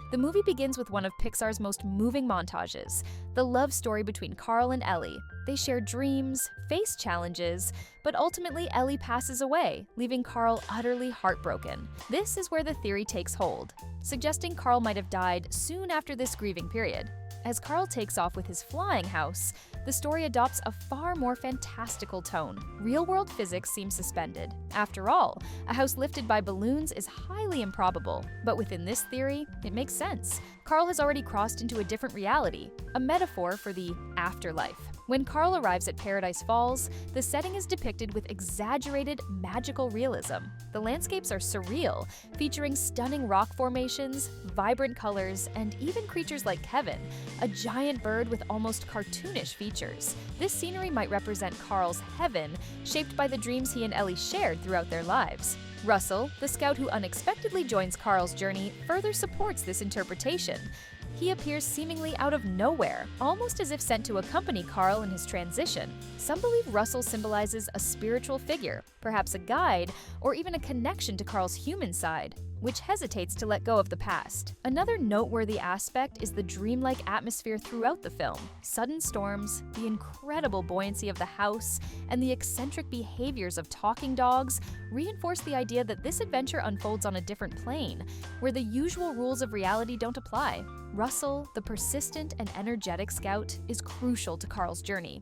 The movie begins with one of Pixar's most moving montages, the love story between Carl and Ellie. They share dreams, face challenges, but ultimately Ellie passes away, leaving Carl utterly heartbroken. This is where the theory takes hold, suggesting Carl might have died soon after this grieving period. As Carl takes off with his flying house, the story adopts a far more fantastical tone. Real-world physics seem suspended. After all, a house lifted by balloons is highly improbable, but within this theory, it makes sense. Carl has already crossed into a different reality, a metaphor for the afterlife. When Carl arrives at Paradise Falls, the setting is depicted with exaggerated, magical realism. The landscapes are surreal, featuring stunning rock formations, vibrant colors, and even creatures like Kevin, a giant bird with almost cartoonish features. This scenery might represent Carl's heaven, shaped by the dreams he and Ellie shared throughout their lives. Russell, the scout who unexpectedly joins Carl's journey, further supports this interpretation. He appears seemingly out of nowhere, almost as if sent to accompany Carl in his transition. Some believe Russell symbolizes a spiritual figure, perhaps a guide, or even a connection to Carl's human side, which hesitates to let go of the past. Another noteworthy aspect is the dreamlike atmosphere throughout the film. Sudden storms, the incredible buoyancy of the house, and the eccentric behaviors of talking dogs reinforce the idea that this adventure unfolds on a different plane, where the usual rules of reality don't apply. Russell, the persistent and energetic scout, is crucial to Carl's journey.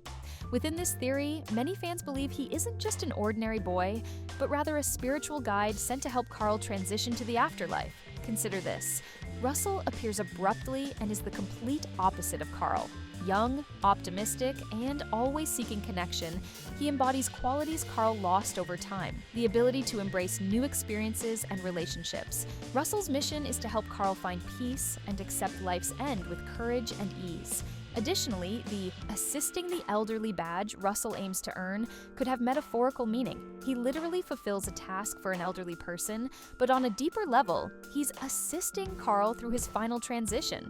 Within this theory, many fans believe he isn't just an ordinary boy, but rather a spiritual guide sent to help Carl transition to the afterlife. Consider this. Russell appears abruptly and is the complete opposite of Carl. Young, optimistic, and always seeking connection, he embodies qualities Carl lost over time, the ability to embrace new experiences and relationships. Russell's mission is to help Carl find peace and accept life's end with courage and ease. Additionally, the assisting the elderly badge Russell aims to earn could have metaphorical meaning. He literally fulfills a task for an elderly person, but on a deeper level, he's assisting Carl through his final transition.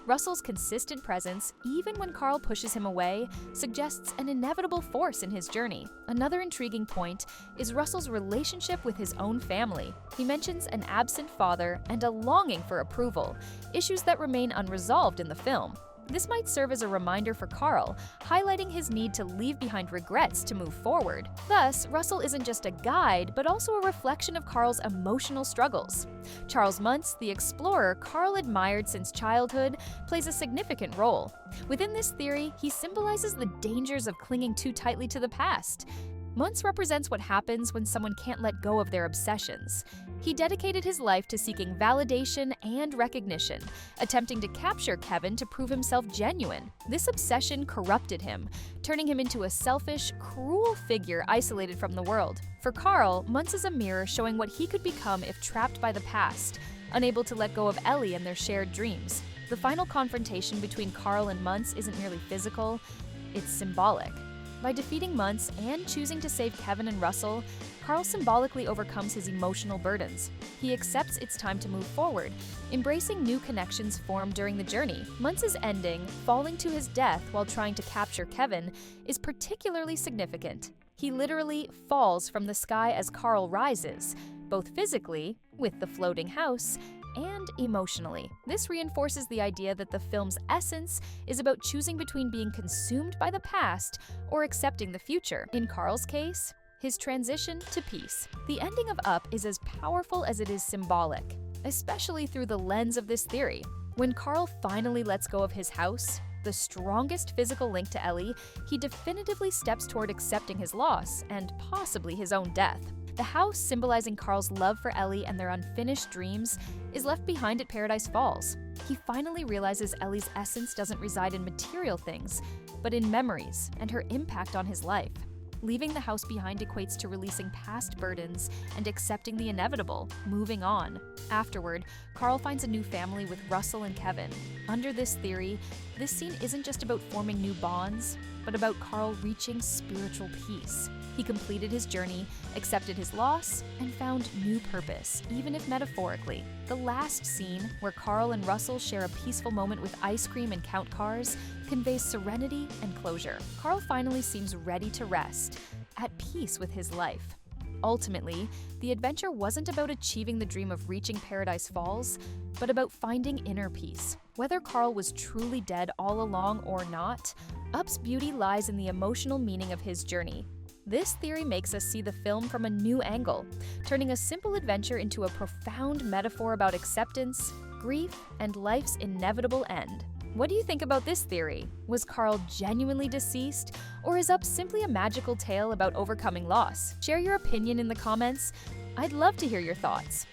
Russell's consistent presence, even when Carl pushes him away, suggests an inevitable force in his journey. Another intriguing point is Russell's relationship with his own family. He mentions an absent father and a longing for approval, issues that remain unresolved in the film. This might serve as a reminder for Carl, highlighting his need to leave behind regrets to move forward. Thus, Russell isn't just a guide, but also a reflection of Carl's emotional struggles. Charles Muntz, the explorer Carl admired since childhood, plays a significant role. Within this theory, he symbolizes the dangers of clinging too tightly to the past. Muntz represents what happens when someone can't let go of their obsessions. He dedicated his life to seeking validation and recognition, attempting to capture Kevin to prove himself genuine. This obsession corrupted him, turning him into a selfish, cruel figure isolated from the world. For Carl, Muntz is a mirror showing what he could become if trapped by the past, unable to let go of Ellie and their shared dreams. The final confrontation between Carl and Muntz isn't merely physical, it's symbolic. By defeating Muntz and choosing to save Kevin and Russell, Carl symbolically overcomes his emotional burdens. He accepts it's time to move forward, embracing new connections formed during the journey. Muntz's ending, falling to his death while trying to capture Kevin, is particularly significant. He literally falls from the sky as Carl rises, both physically, with the floating house, and emotionally. This reinforces the idea that the film's essence is about choosing between being consumed by the past or accepting the future. In Carl's case, his transition to peace. The ending of Up is as powerful as it is symbolic, especially through the lens of this theory. When Carl finally lets go of his house, the strongest physical link to Ellie, he definitively steps toward accepting his loss and possibly his own death. The house, symbolizing Carl's love for Ellie and their unfinished dreams, is left behind at Paradise Falls. He finally realizes Ellie's essence doesn't reside in material things, but in memories and her impact on his life. Leaving the house behind equates to releasing past burdens and accepting the inevitable, moving on. Afterward, Carl finds a new family with Russell and Kevin. Under this theory, this scene isn't just about forming new bonds, but about Carl reaching spiritual peace. He completed his journey, accepted his loss, and found new purpose, even if metaphorically. The last scene, where Carl and Russell share a peaceful moment with ice cream and count cars, conveys serenity and closure. Carl finally seems ready to rest, at peace with his life. Ultimately, the adventure wasn't about achieving the dream of reaching Paradise Falls, but about finding inner peace. Whether Carl was truly dead all along or not, Up's beauty lies in the emotional meaning of his journey. This theory makes us see the film from a new angle, turning a simple adventure into a profound metaphor about acceptance, grief, and life's inevitable end. What do you think about this theory? Was Carl genuinely deceased, or is Up simply a magical tale about overcoming loss? Share your opinion in the comments. I'd love to hear your thoughts.